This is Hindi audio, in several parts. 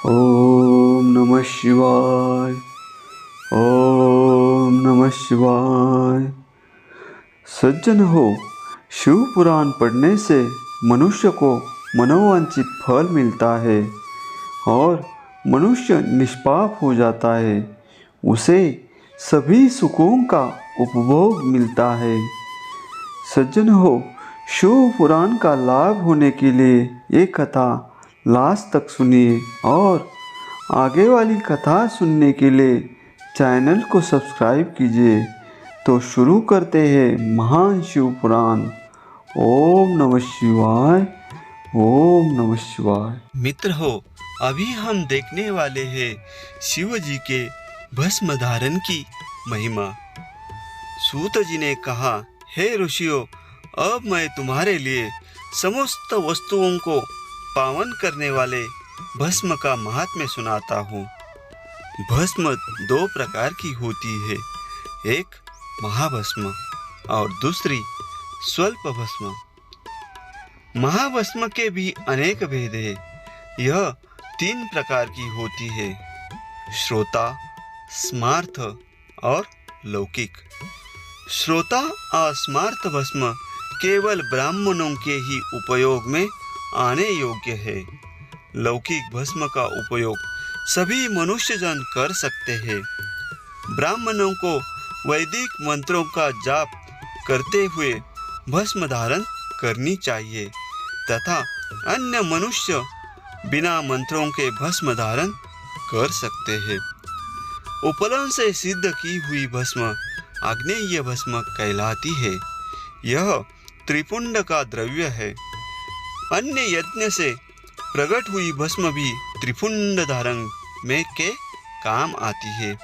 ओम नमः शिवाय। ओम नमः शिवाय। सज्जन हो, शिव पुराण पढ़ने से मनुष्य को मनोवांछित फल मिलता है और मनुष्य निष्पाप हो जाता है। उसे सभी सुखों का उपभोग मिलता है। सज्जन हो, शिव पुराण का लाभ होने के लिए ये कथा लास्ट तक सुनिए और आगे वाली कथा सुनने के लिए चैनल को सब्सक्राइब कीजिए। तो शुरू करते हैं महान शिव पुराण। ओम नमः शिवाय। ओम नमः शिवाय। मित्र हो, अभी हम देखने वाले हैं शिव जी के भस्म धारण की महिमा। सूत जी ने कहा, हे ऋषियों, अब मैं तुम्हारे लिए समस्त वस्तुओं को पावन करने वाले भस्म का महात्म्य सुनाता हूँ। भस्म दो प्रकार की होती है, एक महाभस्म और दूसरी स्वल्प भस्म। महाभस्म के भी अनेक भेद है। यह तीन प्रकार की होती है, श्रोता, स्मार्थ और लौकिक। श्रोता और स्मार्थ भस्म केवल ब्राह्मणों के ही उपयोग में आने योग्य है। लौकिक भस्म का उपयोग सभी मनुष्यजन कर सकते हैं। ब्राह्मणों को वैदिक मंत्रों का जाप करते हुए भस्म धारण करनी चाहिए तथा अन्य मनुष्य बिना मंत्रों के भस्म धारण कर सकते हैं। उपलन से सिद्ध की हुई भस्म आग्नेय भस्म कहलाती है। यह त्रिपुंड का द्रव्य है। अन्य यज्ञ से प्रकट हुई भस्म भी त्रिपुंड धारण में के काम आती है।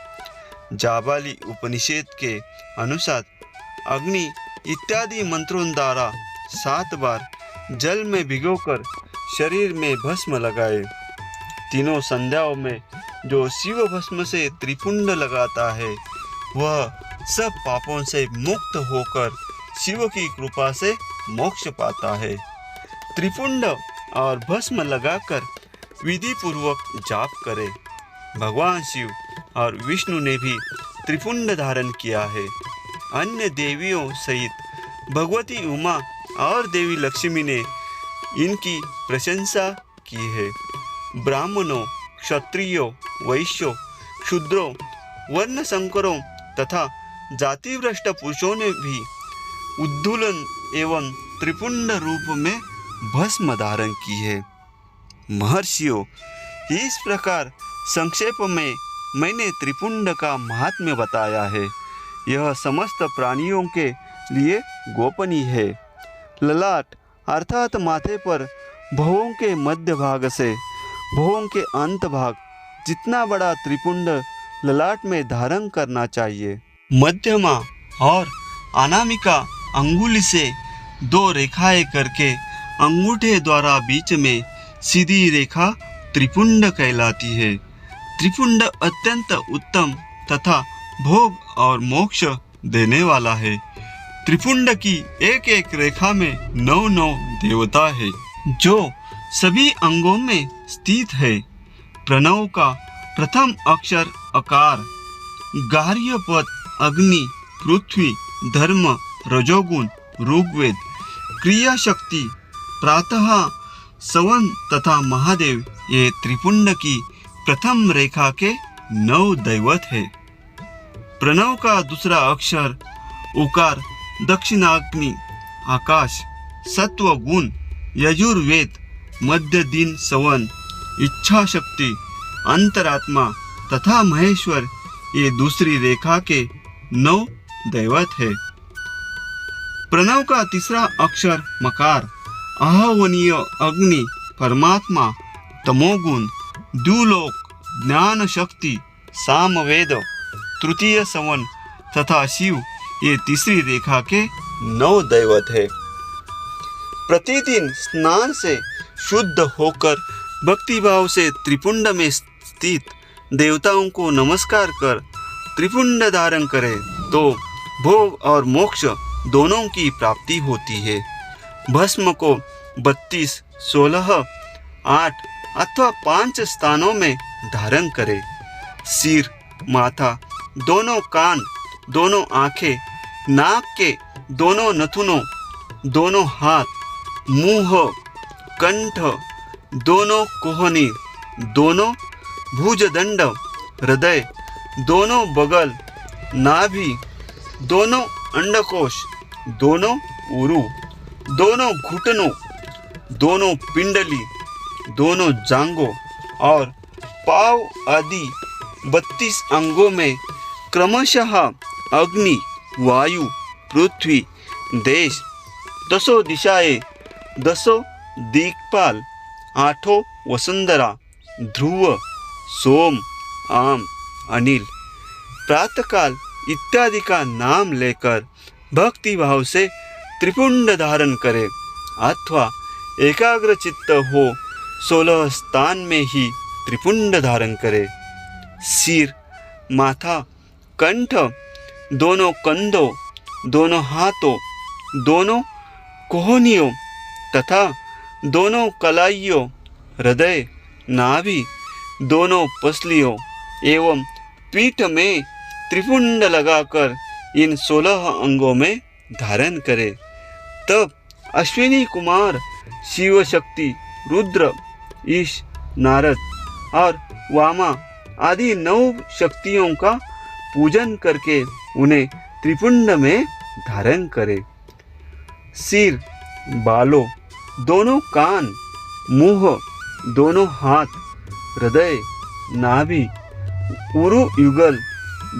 जाबाली उपनिषद के अनुसार अग्नि इत्यादि मंत्रों द्वारा 7 बार जल में भिगोकर शरीर में भस्म लगाए। तीनों संध्याओं में जो शिव भस्म से त्रिपुंड लगाता है वह सब पापों से मुक्त होकर शिव की कृपा से मोक्ष पाता है। त्रिपुंड और भस्म लगाकर विधि पूर्वक जाप करे। भगवान शिव और विष्णु ने भी त्रिपुंड धारण किया है। अन्य देवियों सहित भगवती उमा और देवी लक्ष्मी ने इनकी प्रशंसा की है। ब्राह्मणों, क्षत्रियों, वैश्यों, शूद्रों, वर्ण संकरों तथा जाति भ्रष्ट पुरुषों ने भी उद्धूलन एवं त्रिपुंड रूप में भस्म धारण की है। महर्षियों, इस प्रकार संक्षेप में मैंने त्रिपुंड का महात्म्य बताया है। यह समस्त प्राणियों के लिए गोपनीय है। ललाट अर्थात माथे पर भवों के मध्य भाग से भवों के अंत भाग जितना बड़ा त्रिपुंड ललाट में धारण करना चाहिए। मध्यमा और अनामिका अंगुली से 2 रेखाएं करके अंगूठे द्वारा बीच में सीधी रेखा त्रिपुंड कहलाती है। त्रिपुंड अत्यंत उत्तम तथा भोग और मोक्ष देने वाला है। त्रिपुंड की एक एक रेखा में 9 देवता है जो सभी अंगों में स्थित है। प्रणव का प्रथम अक्षर अकार, गार्य पद अग्नि, पृथ्वी, धर्म, रजोगुण, ऋग्वेद, क्रिया शक्ति, प्रातः, सवन तथा महादेव ये त्रिपुंड की प्रथम रेखा के 9 दैवत है। प्रणव का दूसरा अक्षर उकार, दक्षिणाग्नि, आकाश, सत्व गुण, यजुर्वेद, मध्य दिन सवन, इच्छा शक्ति, अंतरात्मा तथा महेश्वर ये दूसरी रेखा के 9 दैवत है। प्रणव का तीसरा अक्षर मकार, आहवनीय अग्नि, परमात्मा, तमोगुण, द्युलोक, ज्ञान शक्ति, सामवेद, तृतीय सवन तथा शिव ये तीसरी रेखा के 9 दैवत है। प्रतिदिन स्नान से शुद्ध होकर भक्तिभाव से त्रिपुंड में स्थित देवताओं को नमस्कार कर त्रिपुंड धारण करें तो भोग और मोक्ष दोनों की प्राप्ति होती है। भस्म को 32, 16, 8 अथवा 5 स्थानों में धारण करे। सिर, माथा, दोनों कान, दोनों आंखें, नाक के दोनों नथुनों, दोनों हाथ, मुंह, कंठ, दोनों कोहनी, दोनों भुजदंड, हृदय, दोनों बगल, नाभि, दोनों अंडकोश, दोनों उरु, दोनों घुटनों, दोनों पिंडली, दोनों जांघों और पांव आदि 32 अंगों में क्रमशः अग्नि, वायु, पृथ्वी, देश, 10 दिशाएं, 10 दिक्पाल, 8 वसुंधरा, ध्रुव, सोम, आम, अनिल, प्रातःकाल इत्यादि का नाम लेकर भक्ति भाव से त्रिपुंड धारण करे अथवा एकाग्र चित्त हो 16 स्थान में ही त्रिपुंड धारण करे। सिर, माथा, कंठ, दोनों कंधों, दोनों हाथों, दोनों कोहनियों तथा दोनों कलाइयों, हृदय, नाभि, दोनों पसलियों एवं पीठ में त्रिपुंड लगाकर इन 16 अंगों में धारण करे। तब अश्विनी कुमार शिव शक्ति, रुद्र, ईश, नारद और वामा आदि 9 शक्तियों का पूजन करके उन्हें त्रिपुंड में धारण करे। सिर, बालों, दोनों कान, मुंह, दोनों हाथ, हृदय, नाभि, उरु युगल,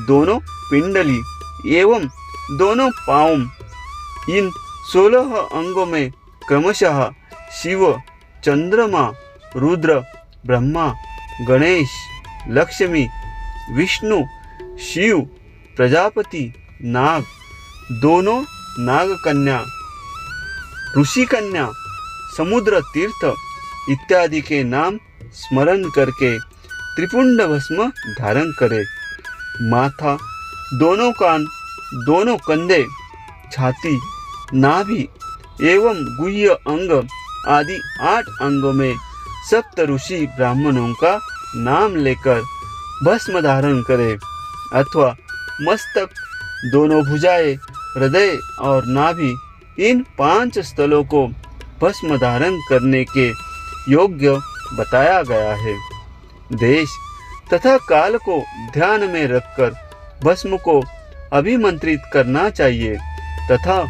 दोनों पिंडली एवं दोनों पाँव, इन 16 अंगों में क्रमशः शिव, चंद्रमा, रुद्र, ब्रह्मा, गणेश, लक्ष्मी, विष्णु, शिव, प्रजापति, नाग, दोनों नागकन्या, ऋषि कन्या, समुद्र तीर्थ इत्यादि के नाम स्मरण करके त्रिपुंड भस्म धारण करे। माथा, दोनों कान, दोनों कंधे, छाती, नाभि एवं गुह्य अंग आदि 8 अंगों में सप्त ऋषि ब्राह्मणों का नाम लेकर भस्म धारण करे अथवा मस्तक, दोनों भुजाएं, हृदय और नाभि इन 5 स्थलों को भस्म धारण करने के योग्य बताया गया है। देश तथा काल को ध्यान में रखकर भस्म को अभिमंत्रित करना चाहिए तथा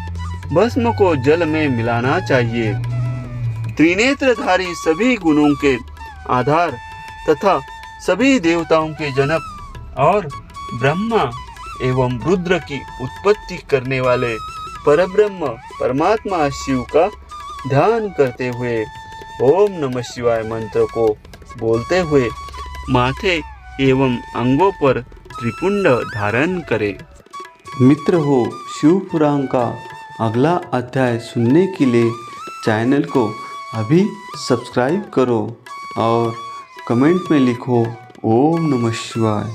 भस्म को जल में मिलाना चाहिए। त्रिनेत्रधारी सभी गुणों के आधार तथा सभी देवताओं के जनक और ब्रह्मा एवं रुद्र की उत्पत्ति करने वाले परब्रह्म परमात्मा शिव का ध्यान करते हुए ओम नमः शिवाय मंत्र को बोलते हुए माथे एवं अंगों पर त्रिपुंड धारण करें। मित्र हो, शिव पुराण का अगला अध्याय सुनने के लिए चैनल को अभी सब्सक्राइब करो और कमेंट में लिखो ओम नमः शिवाय।